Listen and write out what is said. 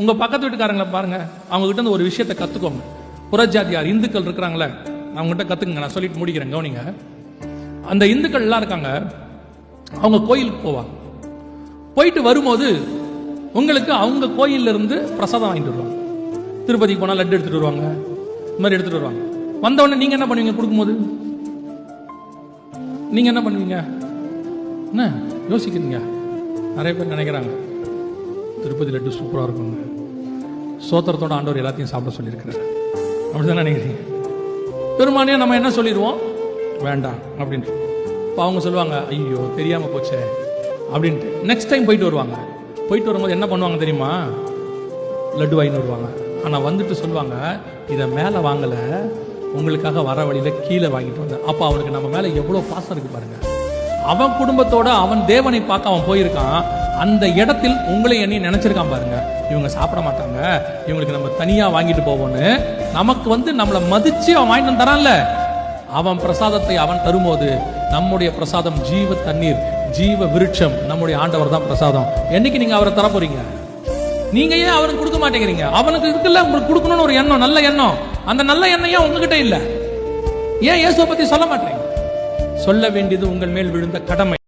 உங்க பக்கத்து வீட்டுக்காரங்களை பாருங்க, அவங்க கிட்ட இருந்து ஒரு விஷயத்தை கத்துக்கோங்க. புறஜாதியார் இந்துக்கள் இருக்கிறாங்களே, அவங்க கிட்ட கத்துக்குங்க. நான் சொல்லிட்டு முடிக்கிறேன், கவனிங்க. அந்த இந்துக்கள் எல்லாம் இருக்காங்க, அவங்க கோயிலுக்கு போவாங்க. போயிட்டு வரும்போது உங்களுக்கு அவங்க கோயில்ல இருந்து பிரசாதம் வாங்கிட்டு வருவாங்க. திருப்பதிக்கு போனா லட்டு எடுத்துட்டு வருவாங்க, இந்த மாதிரி எடுத்துட்டு வருவாங்க. வந்தவொடனே நீங்க என்ன பண்ணுவீங்க? கொடுக்கும்போது நீங்க என்ன பண்ணுவீங்க? என்ன யோசிக்கிறீங்க? நிறைய பேர் நினைக்கிறாங்க திருப்பதி லட்டு சூப்பராக இருக்குங்க, சோத்திரத்தோட ஆண்டவர் எல்லாத்தையும் சாப்பிட சொல்லியிருக்கிறார், அப்படிதான் நினைக்கிறீங்க. பெரும்பான்மையாக நம்ம என்ன சொல்லிடுவோம்? வேண்டாம் அப்படின்ட்டு. இப்போ அவங்க சொல்லுவாங்க, ஐயோ தெரியாம போச்சே அப்படின்ட்டு. நெக்ஸ்ட் டைம் போயிட்டு வருவாங்க. போயிட்டு வரும்போது என்ன பண்ணுவாங்க தெரியுமா? லட்டு வாங்கிட்டு வருவாங்க. ஆனால் வந்துட்டு சொல்லுவாங்க, இதை மேலே வாங்கலை, உங்களுக்காக வர வழியில் கீழே வாங்கிட்டு வந்தேன். அப்போ அவனுக்கு நம்ம மேலே எவ்வளோ பாசம் இருக்கு பாருங்க. அவன் குடும்பத்தோட அவன் தேவனை பார்க்க அவன் போயிருக்கான். அந்த இடத்தில் உங்களை என்னை நினைச்சிருக்கான் பாருங்க. இவங்க சாப்பிட மாட்டாங்க, இவங்களுக்கு நம்ம தனியா வாங்கிட்டு போவோம்னு நமக்கு நம்மளை மதிச்சு அவன் வாங்கிட்டு தரான்ல. அவன் பிரசாதத்தை அவன் தரும்போது நம்முடைய பிரசாதம் ஜீவ தண்ணீர், ஜீவ விருட்சம், நம்முடைய ஆண்டவர் தான் பிரசாதம். என்னைக்கு நீங்க அவரை தர போறீங்க? நீங்க ஏன் அவனுக்கு கொடுக்க மாட்டேங்கிறீங்க? அவனுக்கு இருக்குல்ல, உங்களுக்கு கொடுக்கணும்னு ஒரு எண்ணம், நல்ல எண்ணம். அந்த நல்ல எண்ணம் ஏன் உங்ககிட்ட இல்ல? ஏன் இயேசுவை பத்தி சொல்ல மாட்டேங்க? சொல்ல வேண்டியது உங்கள் மேல் விழுந்த கடமை.